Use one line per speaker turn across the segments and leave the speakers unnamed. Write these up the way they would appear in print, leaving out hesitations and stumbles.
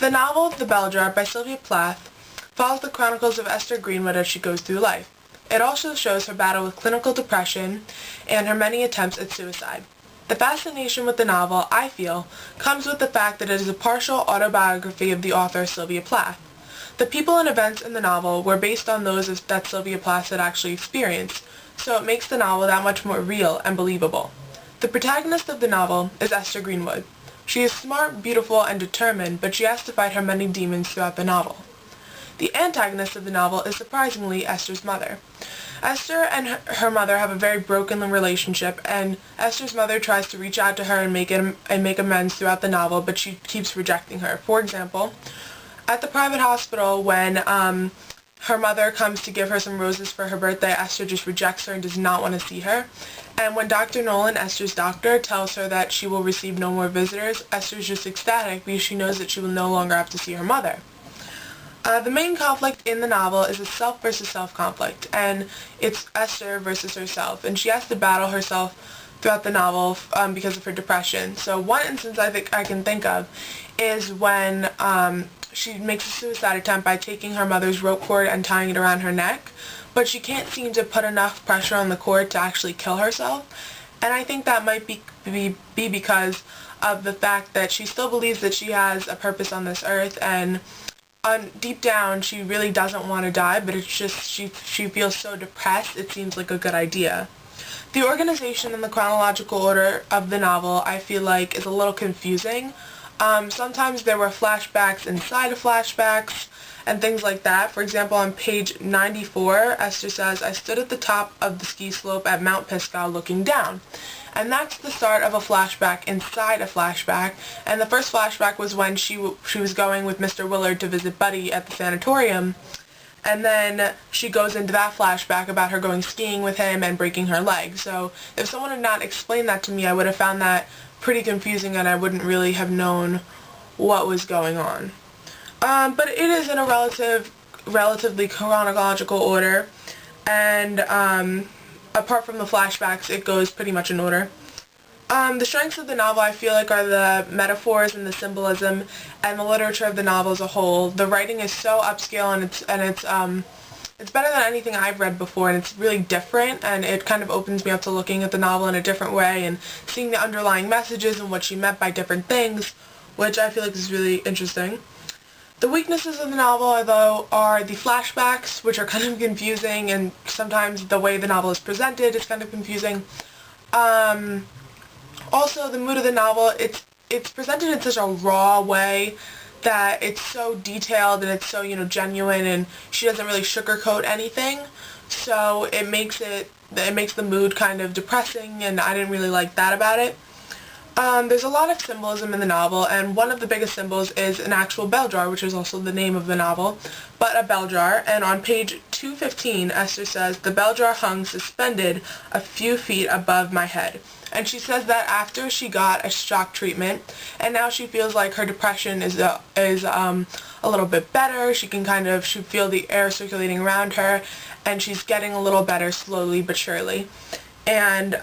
The novel The Bell Jar by Sylvia Plath follows the chronicles of Esther Greenwood as she goes through life. It also shows her battle with clinical depression and her many attempts at suicide. The fascination with the novel, I feel, comes with the fact that it is a partial autobiography of the author Sylvia Plath. The people and events in the novel were based on those that Sylvia Plath had actually experienced, so it makes the novel that much more real and believable. The protagonist of the novel is Esther Greenwood. She is smart, beautiful, and determined, but she has to fight her many demons throughout the novel. The antagonist of the novel is surprisingly Esther's mother. Esther and her mother have a very broken relationship, and Esther's mother tries to reach out to her and make amends throughout the novel, but she keeps rejecting her. For example, at the private hospital, when her mother comes to give her some roses for her birthday, Esther just rejects her and does not want to see her. And when Dr. Nolan, Esther's doctor, tells her that she will receive no more visitors, Esther's just ecstatic because she knows that she will no longer have to see her mother. The main conflict in the novel is a self versus self conflict, and it's Esther versus herself, and she has to battle herself throughout the novel because of her depression. So one instance I can think of is when she makes a suicide attempt by taking her mother's rope cord and tying it around her neck, but she can't seem to put enough pressure on the cord to actually kill herself. And I think that might be because of the fact that she still believes that she has a purpose on this earth, and deep down she really doesn't want to die, but it's just she feels so depressed it seems like a good idea. The organization and the chronological order of the novel I feel like is a little confusing. Sometimes there were flashbacks inside of flashbacks and things like that. For example, on page 94, Esther says, "I stood at the top of the ski slope at Mount Pisgah looking down." And that's the start of a flashback inside a flashback. And the first flashback was when she was going with Mr. Willard to visit Buddy at the sanatorium. And then she goes into that flashback about her going skiing with him and breaking her leg. So if someone had not explained that to me, I would have found that pretty confusing and I wouldn't really have known what was going on. But it is in a relatively chronological order, and apart from the flashbacks, it goes pretty much in order. The strengths of the novel I feel like are the metaphors and the symbolism and the literature of the novel as a whole. The writing is so upscale, and it's better than anything I've read before, and it's really different, and it kind of opens me up to looking at the novel in a different way and seeing the underlying messages and what she meant by different things, which I feel like is really interesting. The weaknesses of the novel, though, are the flashbacks, which are kind of confusing, and sometimes the way the novel is presented is kind of confusing. Also, the mood of the novel, it's presented in such a raw way that it's so detailed and it's so, genuine, and she doesn't really sugarcoat anything, so it makes the mood kind of depressing, and I didn't really like that about it. There's a lot of symbolism in the novel, and one of the biggest symbols is an actual bell jar, which is also the name of the novel, but a bell jar. And on page 215, Esther says, "The bell jar hung suspended a few feet above my head." And she says that after she got a shock treatment, and now she feels like her depression is a little bit better. She feel the air circulating around her, and she's getting a little better slowly but surely. And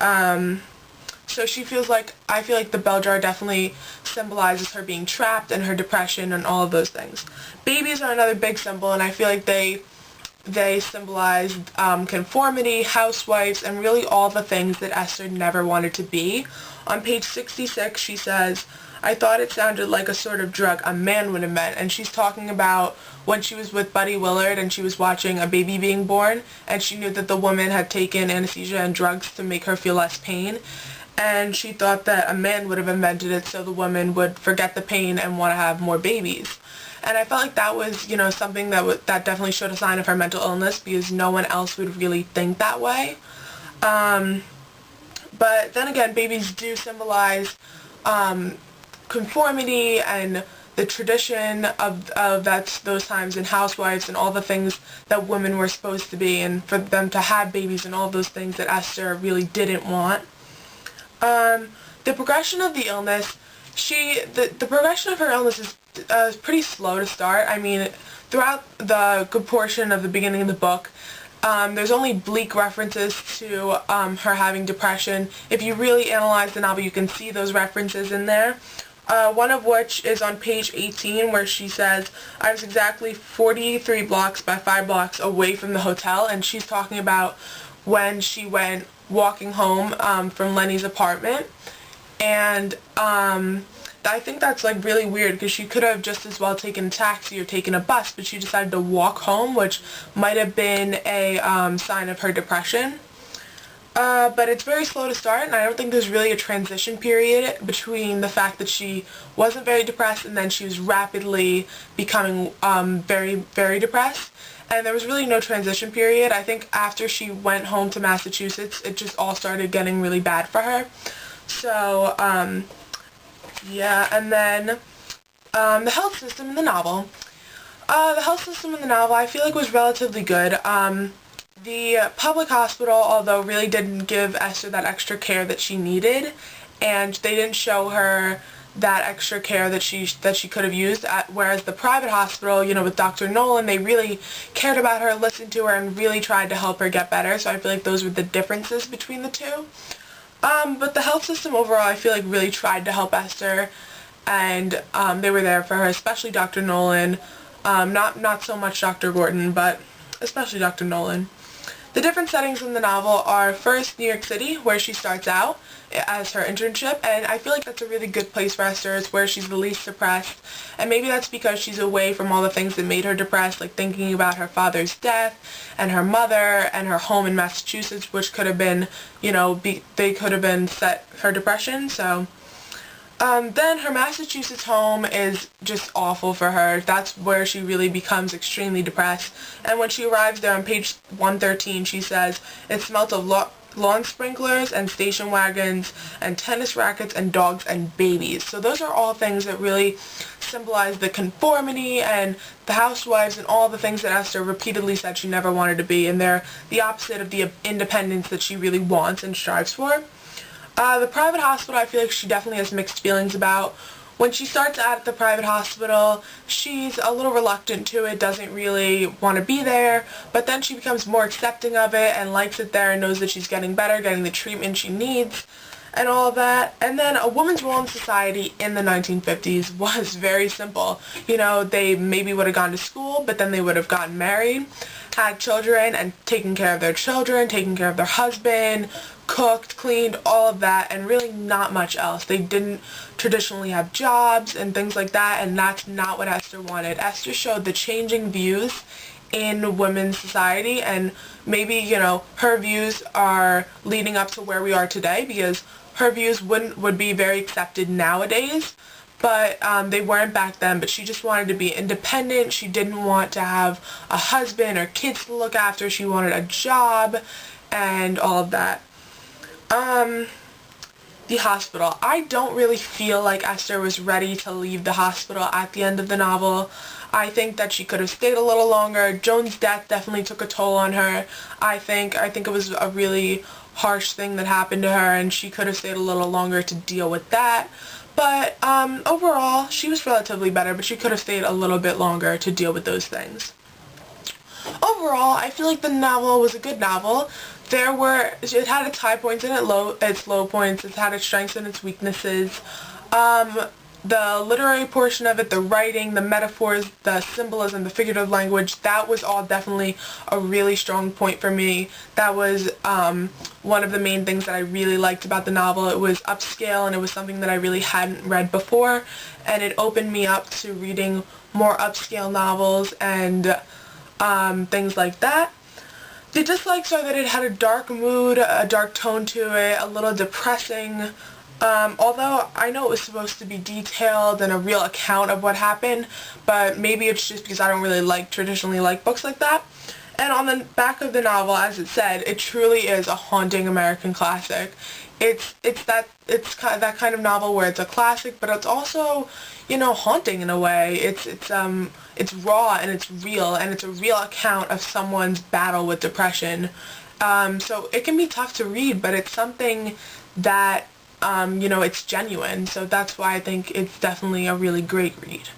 so I feel like the bell jar definitely symbolizes her being trapped and her depression and all of those things. Babies are another big symbol, and I feel like they symbolize conformity, housewives, and really all the things that Esther never wanted to be. On page 66, she says, "I thought it sounded like a sort of drug a man would invent," and she's talking about when she was with Buddy Willard and she was watching a baby being born, and she knew that the woman had taken anesthesia and drugs to make her feel less pain. And she thought that a man would have invented it so the woman would forget the pain and want to have more babies. And I felt like that was, something that definitely showed a sign of her mental illness, because no one else would really think that way. But then again, babies do symbolize conformity and the tradition of those times, and housewives and all the things that women were supposed to be, and for them to have babies and all those things that Esther really didn't want. The progression of the illness, the progression of her illness is pretty slow to start. I mean, throughout the good portion of the beginning of the book, there's only bleak references to her having depression. If you really analyze the novel, you can see those references in there. one of which is on page 18 where she says, I was exactly 43 blocks by 5 blocks away from the hotel, and she's talking about when she went walking home from Lenny's apartment. And I think that's like really weird because she could have just as well taken a taxi or taken a bus, but she decided to walk home, which might have been a sign of her depression. But it's very slow to start, and I don't think there's really a transition period between the fact that she wasn't very depressed and then she was rapidly becoming very, very depressed. And there was really no transition period. I think after she went home to Massachusetts, it just all started getting really bad for her. So, yeah, and then the health system in the novel. The health system in the novel I feel like was relatively good. The public hospital, although, really didn't give Esther that extra care that she needed, and they didn't show her that extra care that she could have used, whereas the private hospital, you know, with Dr. Nolan, they really cared about her, listened to her, and really tried to help her get better, so I feel like those were the differences between the two. But the health system overall, I feel like really tried to help Esther, and they were there for her, especially Dr. Nolan. Not so much Dr. Gordon, but especially Dr. Nolan. The different settings in the novel are first New York City, where she starts out as her internship, and I feel like that's a really good place for Esther. It's where she's the least depressed, and maybe that's because she's away from all the things that made her depressed, like thinking about her father's death and her mother and her home in Massachusetts, which could have been, you know, they could have been her depression. So then her Massachusetts home is just awful for her. That's where she really becomes extremely depressed. And when she arrives there on page 113, she says, it smelt of lawn sprinklers and station wagons and tennis rackets and dogs and babies. So those are all things that really symbolize the conformity and the housewives and all the things that Esther repeatedly said she never wanted to be. And they're the opposite of the independence that she really wants and strives for. The private hospital, I feel like she definitely has mixed feelings about. When she starts out at the private hospital, she's a little reluctant to it, doesn't really want to be there, but then she becomes more accepting of it and likes it there and knows that she's getting better, getting the treatment she needs, and all of that. And then a woman's role in society in the 1950s was very simple. You know, they maybe would have gone to school, but then they would have gotten married, had children, and taken care of their children, taken care of their husband, cooked, cleaned, all of that, and really not much else. They didn't traditionally have jobs and things like that, and that's not what Esther wanted. Esther showed the changing views in women's society, and maybe, you know, her views are leading up to where we are today, because her views would be very accepted nowadays, but they weren't back then. But she just wanted to be independent. She didn't want to have a husband or kids to look after. She wanted a job and all of that. The hospital. I don't really feel like Esther was ready to leave the hospital at the end of the novel. I think that she could have stayed a little longer. Joan's death definitely took a toll on her. I think it was a really harsh thing that happened to her, and she could have stayed a little longer to deal with that. But overall, she was relatively better, but she could have stayed a little bit longer to deal with those things. Overall, I feel like the novel was a good novel. It had its high points and its low points. It had its strengths and its weaknesses. The literary portion of it, the writing, the metaphors, the symbolism, the figurative language, that was all definitely a really strong point for me. That was one of the main things that I really liked about the novel. It was upscale, and it was something that I really hadn't read before, and it opened me up to reading more upscale novels and things like that. The dislikes are that it had a dark mood, a dark tone to it, a little depressing. Although I know it was supposed to be detailed and a real account of what happened, but maybe it's just because I don't really traditionally like books like that. And on the back of the novel, as it said, it truly is a haunting American classic. It's that kind of novel where it's a classic, but it's also, you know, haunting in a way. It's raw and it's real, and it's a real account of someone's battle with depression. So it can be tough to read, but it's something that you know, it's genuine. So that's why I think it's definitely a really great read.